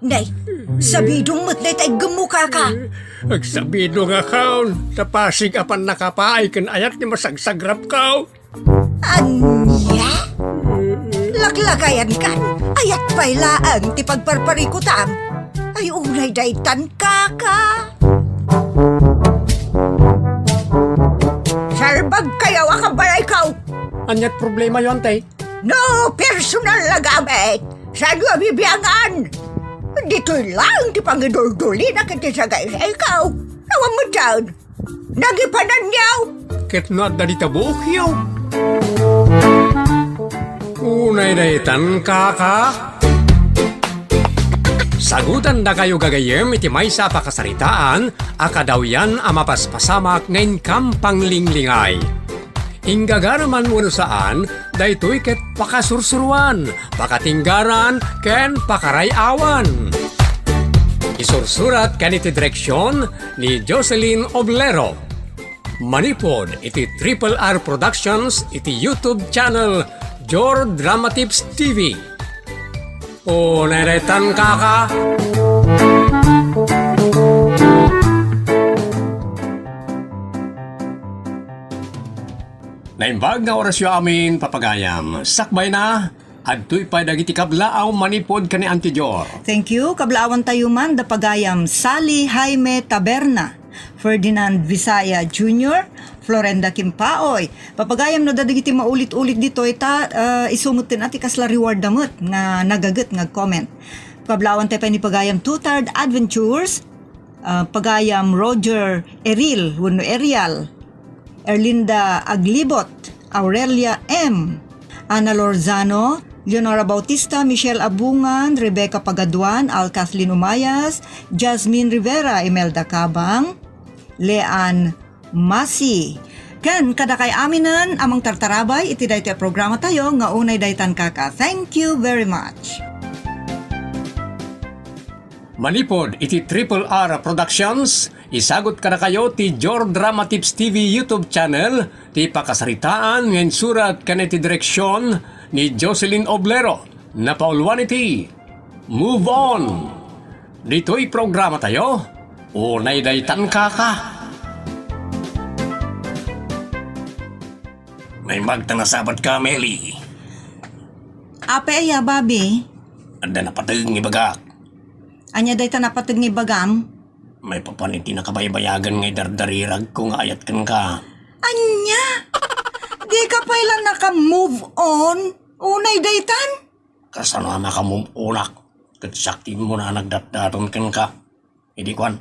Nay, sabidong mo't day tay gemuka ka. Agsabido nga kaon, tapasig apan nakapaay kan ayat ni masagsagrap kao. Anya? Laklagayan kan, ayat pailaan ti pagparparikutam. Ay unay daytan kaka. Sarbag kayaw akabalay kaw. Anyat problema yon tay. No personal na gamit. Saan nga bibiyangan? Dito'y lang ti pangidul-duli na kiti sa gaya ikaw. Nawang mo dyan. Nagipanan niyaw. Ket not da ditabok yaw. Unay daytan kaka. Sagutan da kayo gagayem iti maysa pakasaritaan, akadaw yan amapaspasamak ngayon kampang linglingay. Inggagaraman mo saan, daytoy ket pakasursuruan, pakatinggaran, ken pakarayawan. Isursurat ken iti direksyon ni Jocelyn Oblero. Manipod iti Triple R Productions iti YouTube channel Jor Drama Tips TV. O neretan kaka. Naimbag nga orasyo amin papagayam. Sakbay na, adto'y pa dagiti kablaaw manipod kani Auntie Jor. Thank you. Kablaawan tayo man, dapagayam Sally Jaime Taberna, Ferdinand Visaya Jr., Florenda Kimpaoy. Papagayam no dadagiti maulit-ulit dito, isumutin ati kasla reward damot nga nagagat nga comment. Kablaawan tayo pa ni pagayam Two-Tard Adventures, pagayam Roger Eril, Wuno Erial, Erlinda Aglibot, Aurelia M., Ana Lorzano, Leonora Bautista, Michelle Abungan, Rebecca Pagaduan, Al Kathleen Umayas, Jasmine Rivera, Imelda Cabang, Leanne Masi. Kan kada kay aminan amang tartarabay iti daytoy programa tayo nga unay daytan kaka. Thank you very much. Manipod iti Triple R Productions, isagot ka na kayo ti Jor Drama Tips TV YouTube channel, ti pakasaritaan ngayon surat ka na ti direksyon ni Jocelyn Oblero, na paulwan iti Move On. Dito'y programa tayo, unay daytan kaka. May magtanasabat ka, Meli. Ape ya, Bobby. Anda na patag ng ibagak. Anya dayta napatag ni Bagam. May papaniti na kabaybayagan ngay dardarirag kung ayat kan ka. Anya? Di ka pala naka-move on? Unay daytan? Kasano na kamumulak. Katsakti mo na nagdatdaton kan ka. Hindi kwan.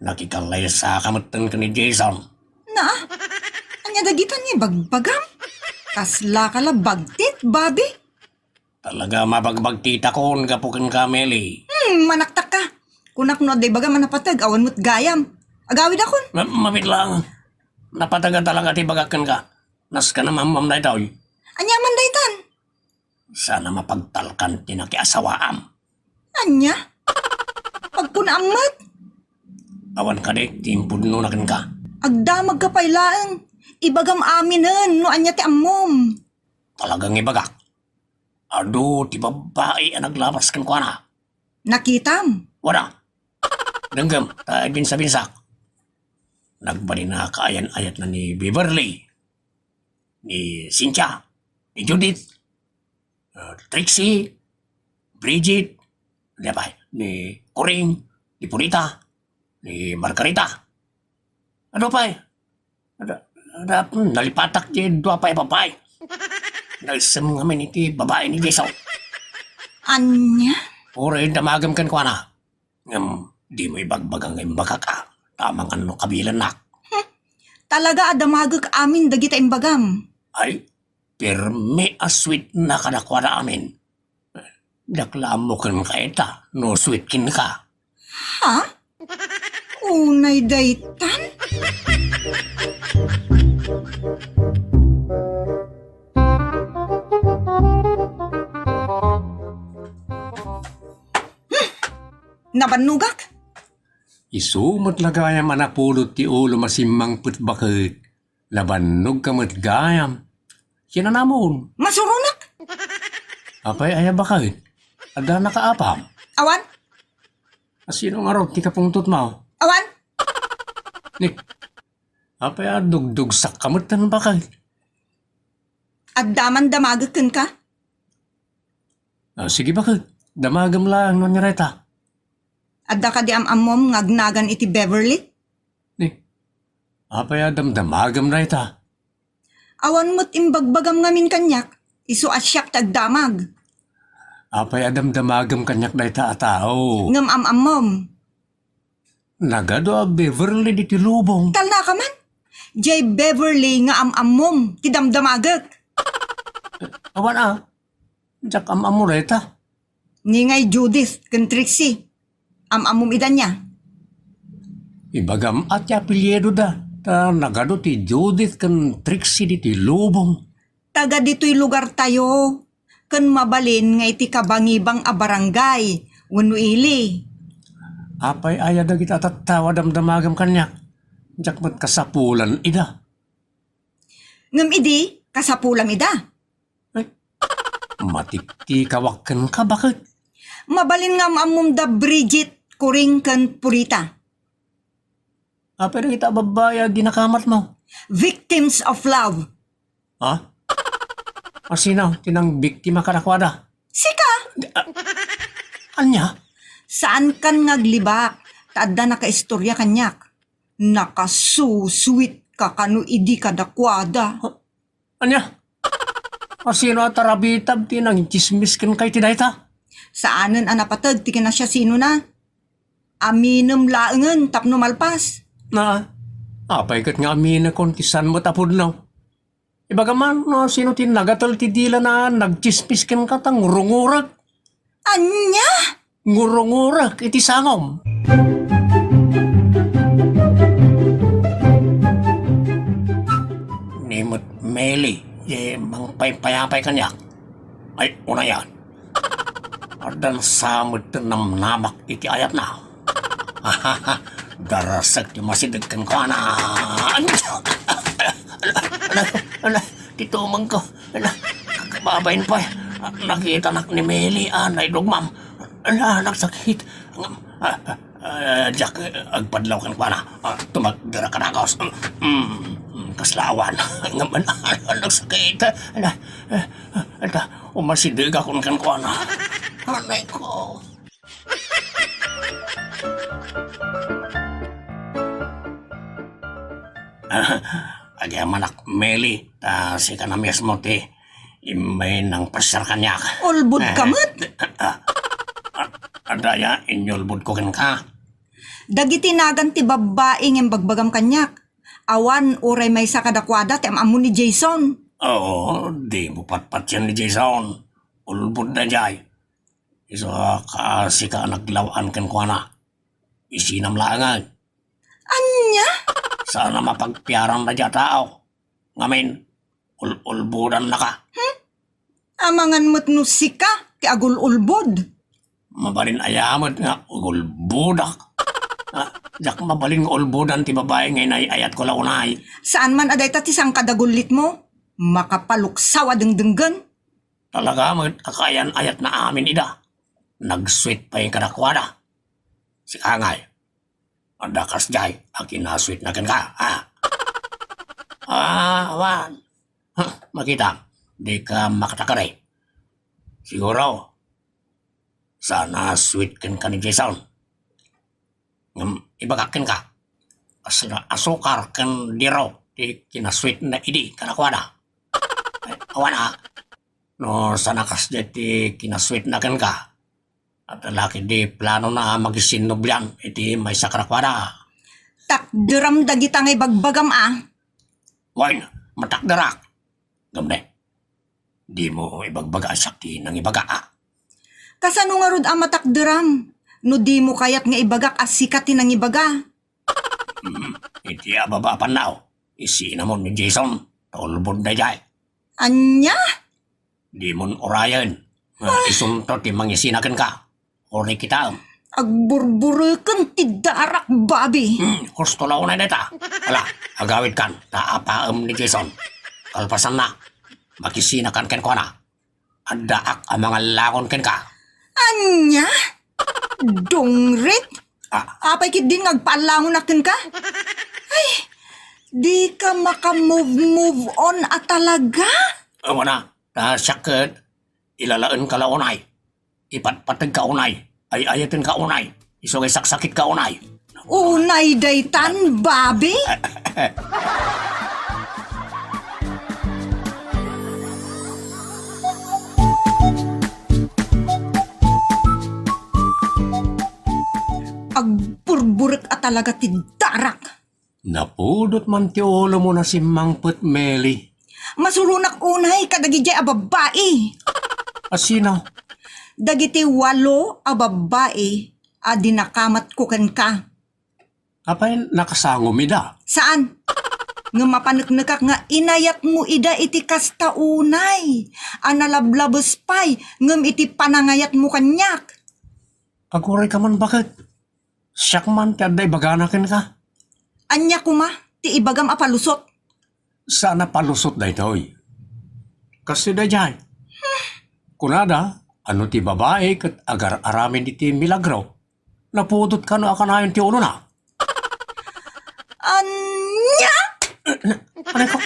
Nakikalay sa kamatan ka ni Jason. Na? Anya dagitan ni Bagbagam? Kasla ka la bagtit, Bobby? Talaga mabagbag tita ko ang gapukan ka, Meli. Manaktak ka. Kunak no day Bagam manapatag, awan mo't gayam. Agawid akon. Mabit lang. Napataga talaga ti bagakan ka. Nas ka na mamam na itaw. Anya man daytan? Sana mapagtalkan tinakiasawaam. Anya? Pagpunaamat? Awan ka di, timpudno na kan ka. Agdamag ka pailaan. Ibagam aminan no anya ti ammom. Talagang ibagak. Ado, ti babae ang naglabas kan kwa na. Nakitam. Wala. Danggam, tayo binsa-binsak. Nagbali na kaayan-ayat na ni Beverly, ni Cynthia, ni Judith, Trixie, Bridget, ni Coring, ni Purita, ni Margarita. Ano pa eh? Nalipatak di dua pa babae. Nagsam ngamin iti babae ni Jason. Anya? Uri damagam kan kwa na. Di mo ibagbagang imbaka ka. Tamang ano kabilan nak. Talaga adamagak amin dagita imbagam. Ay, perme a sweet na kadakwa na amin. Daklamo kan ka ita, no sweet kin ka. Ha? Unay daytan? Nabanugak? Isumot lagayam anapulot ti ulo masimang putbakit. Labanog kamot gayam. Sina namon. Masurunak? Apay aya bakit? Ada nakaapam. Awan, Sino nga raw, ti kapungtot mo? Awan? Ni, apa dugdug sa kamutan ba kay? At daman damagakan ka? Sige ba kay? Damagam lang no nireta. At da ka di amom ngagnagan iti Beverly? Ni, apa damdamagam na ita? Awan mo't imbagbagam ngamin kanyak, iso asyak tagdamag. Apa damdamagam kanyak na ita atao? Ngam amom. Nagado a Beverly di tilubong. Talna ka man? Jay Beverly nga amom, ti damdamagak. Awan jak amureta. Ngingay Judith, kan Trixie. Amom idan niya. Ibagam at ya pilyedo da. Ta nagado ti Judith kan Trixie di tilubong. Taga dito'y lugar tayo. Kan mabalin nga iti kabangibang a barangay. Wano ili. Apay aya da kita tatawa damdamagam kanyak. Jak mat kasapulan ida. Ngam idi, kasapulam ida. Ay, matikti kawakan ka bakit? Mabalin nga amom da Bridget kuring kan Purita. Apay da kita babaya ginakamat mo. Victims of love. Ha? Asinaw, tinang biktima ka nakwada. Sika, Anya? saan kan ngaglibak? Taadda nakaistorya kanyak. Nakasusuit ka kanu idi kadakwada. Anya? Asino at tarabitab tinang chismis kan kay tidayta? Saanan anapatag tikin na siya sino na? Aminom laengen tapno malpas. Na, apay kat nga amin na kontisan mo tapod na. Ibagaman, no, sino tinagatol ti dila na nagchismis kan katang ngurungurak. Anya? Ngurungurak, iti sangom. Nimot Meli, mangpay-payapay kanyak. Ay, una yan. Ardan samud tenam namak iti ayat na. Darasag ti masidag kan ko na. Titumang ko. Kababayin pa. Nakita nak ni Meli, anay dugmam. Nagsakit. Jack, agpadlaw kan ko na. Tumagdara ka na kaos. Kaslawan. Ngaman, nagsakit. Umasidig ako kan ko na. Anay ko. Agay manak Meli, si ka na mismo ti imay nang pasyar kanyak. Ulbud kamot. Adaya, inyulbud ko kan ka. Dagiti nagan ti babae ng bagbagam kanyak. Awan uray may sa kadakwada ti amamo ni Jason. Oo, di mo patpat yan ni Jason. Ulbud na jay. Isa kasi ka naglawaan kan ko na. Isinam langan. Anya? Sana mapagpiaran na dya tao. Ngamin, ulbudan na ka. Amangan mo't nusika ti agul ulbod. Mabalin ayamad nga, ulbudak. Jak mabalin nga ulbudan ti babae ngayon ay ayat ko launay. Saan man aday ta ti sang kadagulit mo? Makapaluksaw adengdenggan. Talaga magkakayan ayat na amin ida. Nag-sweet pa yung kadakwada. Si Kangay. Adakas jay, ang kinasweet na kan ka, ha? Awan. Makita, di ka makatakaray. Siguro, sana sweet kan ka ni Jason. Ibagakin ka. Asukar kan diro, di kinasweet na idi kanakwada. Awan ha. No, sana kas di kinasweet na kan ka. At laki di plano na magisinobyan, iti may sakrakwada. Takderam dagita ngay bagbagam Wain, matakdarak. Gamne, di mo ibagbaga sakti ng ibaga. Kasano nga rod matakderam? No di mo kayat nga ibagak as sikatin ng ibaga. Iti ababa panaw. Isinamon ni Jason. Tolbod na jay. Anya? Di mon orayan. Isunto ti mangisinakan ka. Ori kita. Agburburukan ti darak babi. Gusto lang na deta. Wala, agawid kan. Taapaam ni Jason. Kalpasan na. Makisinakan ken ko na. Adaak ang mga lakon ken ka. Anya? Dongrit? Apay kid din ngagpaalangon natin ka? Ay, di ka maka-move on talaga? Wala, sakit. Ilalaan ka launay. Ipatpatag ka unay. Ay ayatin ka unay. Isugay saksakit ka unay. Unay daytan, babi? Agburburik talaga ti darak. Napudot man ti ulo mo na si Mang Putmeli. Masurunak unay kadagijay a babae. Asino? Dagiti 8 a babae a dinakamat ko ken ka. Apay nakasangom ida. Saan? Nga mapanagnagak nga inayat mo ida iti kasta unay. Analablabos pay ngem iti panangayat mo kanyak. Aguray ka man bakit? Siyak man ti aday baganakin ka. Anya kuma ti ibagam a palusot. Sana palusot da itoy. Kasi da jay. Kunada, ano ti babae kat agar aramin iti milagro. Napudot ka no akanayon ti uno na. Anya? Anay ko?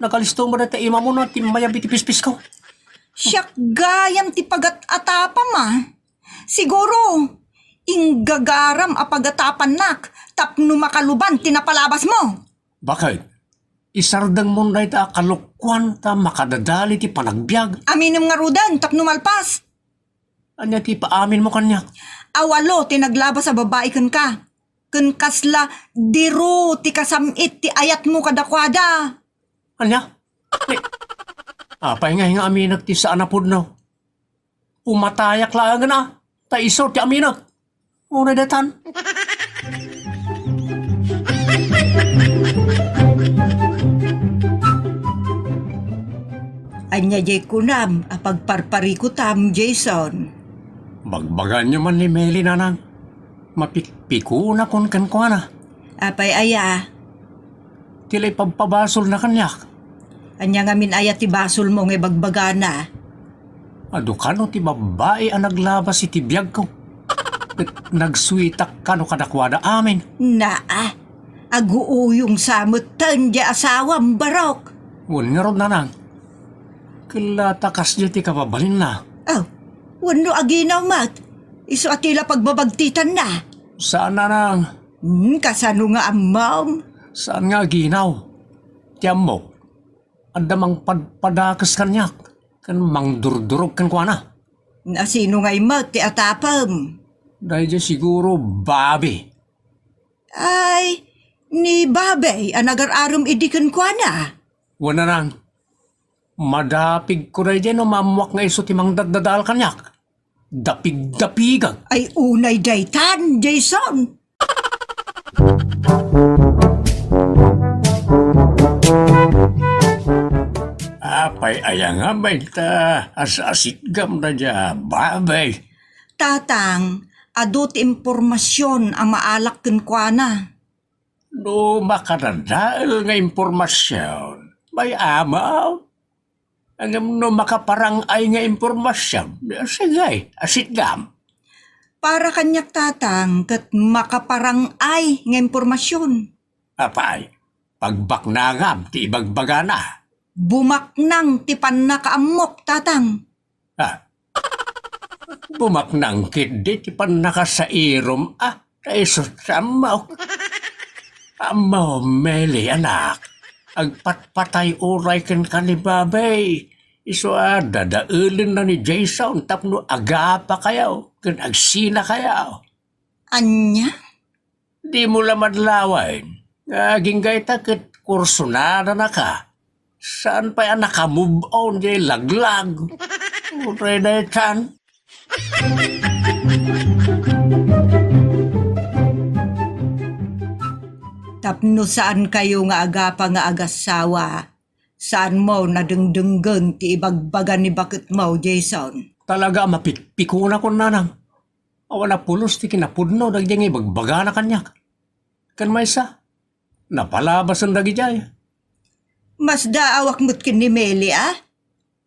Nakalisto mo na ti ima mo na ti mayab iti pispis ko. Siyak gayam ti pagat-atapa ma. Siguro, inggagaram a pagatapan nak, tapno makaluban tinapalabas mo. Bakit? Isardang mo na ita kalukwan ta makadadali ti panagbiag. Aminom nga rudan, tapno malpas. Anya ti paamin mo kanya. Awalo, tinaglabas sa babae kan ka. Kan kasla, diro, ti kasamit, ti ayat mo kadakwada. Anya? Apay nga hinga aminag ti saan na pudno. Umatayak lang na. Ta iso ti aminag. Una datan. Anya jay kunam, apagparpari ko tam, Jason. Bagbagan nyo man ni Meli nanang. Mapikpiku na kon kankwana. Apay aya, Tila'y pagpabasol na kanyak. anya nga min aya ti basol mo nga bagbagana. Ado kano ti babae ang naglabas iti biyag ko. At nagsuitak kano kadakwada amin. Naa, aguuyong samot tan di asawang barok. Ngun nga ron nanang. Kilatakas niya ti kababalin na. Oh, wano aginaw mat. Iso atila pagbabagtitan na. Saan nanang? Kasano nga amam? Saan nga ginaw? Tiyam mo. Andamang padpadakas kanyak. Kan mangdurdurog kan kwa na. Nasino nga'y mat ti atapam? Dahil dyan siguro babi. Ay, ni babay ang nagar-arom idikan kwa na. Wala nang. Madapig ko rin dyan o mamuak nga iso timang dadadal kanyak. Dapig-dapigag. Ay unay daytan, Jason. Apay ayang nga ba ita asasigam na dyan babay. Tatang, adot impormasyon ang maalak ken kwa na. No makadadaal nga impormasyon. May amaw. Ang no makaparangay nga impormasyon. Sige, asigam. Para kanyak tatang, kat makaparangay nga impormasyon. Apay, pagbaknangam ti ibagbagana. Bumaknang ti panakaamok, tatang. Bumaknang kidi ti panakasairom. Kaiso samaw. Amaw, Meli, anak. Agpatpatay uray ken kanibabay. Iso dadaulin na ni Jason tapno agapa kayaw. Ken agsina kayaw. Anya? Di mo lamadlawain. Aging gayta ket kursunada na ka. Saan pa yan nakamove on jay laglag? Uray na yan. Tapno saan kayo nga agapa nga agasawa? Saan mo nadengdenggen ti ibagbagan ni bakit mo, Jason? Talaga mapikpiko na ko nanang. Awan na pulos ti kinapudno dagding ibagbaga na kanyak. Kan may sa, napalabas ang dagijay. Mas daawak mo't kin ni Meli, ah?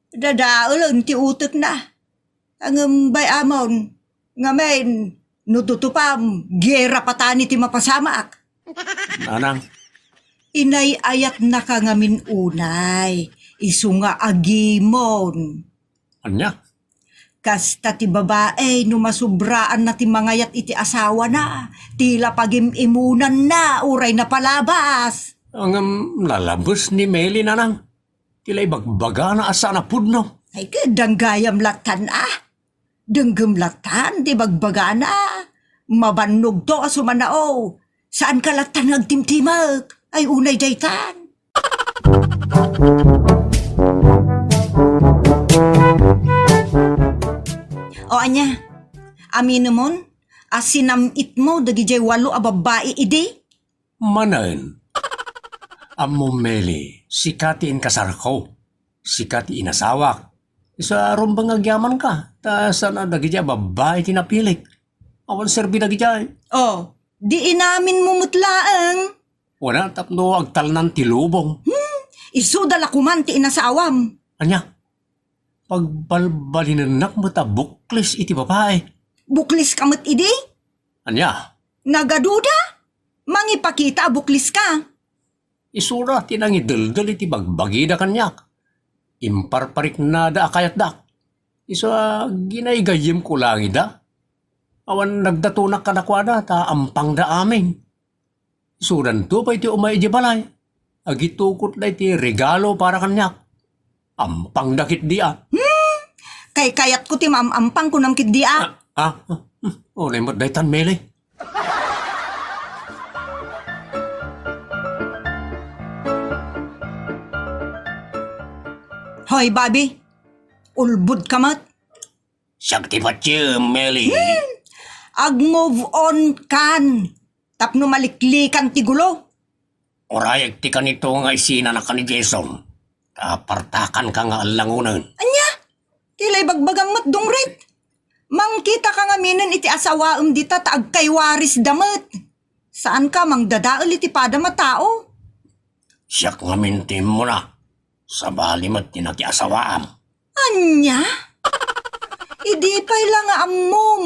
Dadaol ang ti utot na. Ang bay amon, Ngamen, nututupam, gera patani ti mapasamak. Nanang, Inay ayat na ka ngamin unay, isu nga agimon. anya? Kasta ti babae, numasubraan na ti mangayat iti asawa na, tila pagimimunan na, uray na palabas. Ang lalabos ni Meli, nanang. Tila ibagbaga na asa na pudno. Ay danggayam latan Denggem latan, di bagbaga na. Mabannog to asumanao. Saan ka latan nagtimtimag? Ay unay daytan. O anya, amino mon, asinamit mo dagijay walo a babae idi? Manan. Amo Meli, sikatiin kasar ko. Sikati inasawak. Isa rumbang agyaman ka. Ta sana dagijay babae tinapilik. Awan serbi dagijay. Oh, di inamin mo mutlaang. Wala tapno agtalnan ti lubong. Isudal ako man ti inasawam. Anya? Pagbalbalinanak mo ta buklis iti babae. Buklis kamot idi? Anya? Nagaduda? Mangipakita buklis ka. Isura tinangidaldal iti bagbagida kanyak. Imparparik na da akayat dak. Isa ginaygayim ko lang ida. Awan nagdatunak ka nakwada ta ampang da amin. Isuran to pa iti umay iti balay. Agitukot na iti regalo para kanyak. Ampang dakit dia. Kay kayat ko ti mamampang ko namkit di Ulay mo daytan Meli. Hoy, Bobby. Ulbud kamat. Sakti patyo, Meli. Ag-move on kan. Tapno maliklikan ti gulo. Orayag ti kanito nga isina na ka ni Jason. Kapartakan ka nga alangunan. Anya? Kilay bagbagang matdungrit. Mangkita ka nga minan iti asawaem dita taag kay waris damat. Saan ka mang dadaal iti pada matao? Siyak nga mintim mo na. Sa bali mo't tinati asawaam. Anya? Idi pa'y lang nga amom,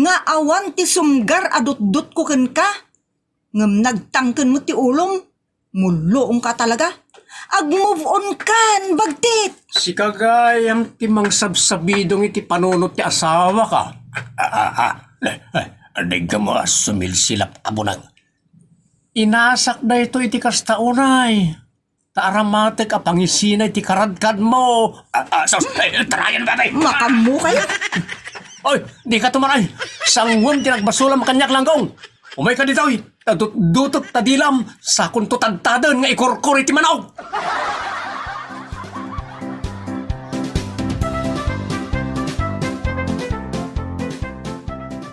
nga awan ti sumgar adot-dot ko ken ka. Ngam nagtangken mo ti ulom, mulong ka talaga. Ag-move on kan, bagtit. Si kagayam ti mang sabsabidong iti panunot ti asawa ka. Adig ka mo sumilsilap abunang. Inasak na ito iti kastaunay. Taaramatek a pangisinay ti karadkad mo. Tarayan ba tayo? Makamu kayo? Oy, di ka tumanay. Sangwam tinagbasulam kanyak langgong. Umay ka dito, oy. Dutot tadilam sa kuntutadtadan nga ikorkor iti manaw.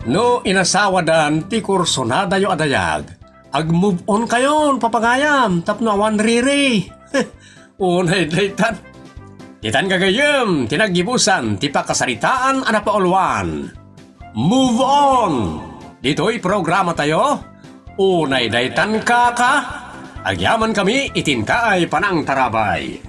No, inasawa dan ti kursonada yo adayag. Ag-move on kayon, papagayam, tapno awan riri. Unay daytan. Titan kagayam, tinagibusan, ti pakasaritaan anapaulwan. Move on! Dito'y programa tayo. Unay daytan ka. Agyaman kami, itin ka ay panang tarabay.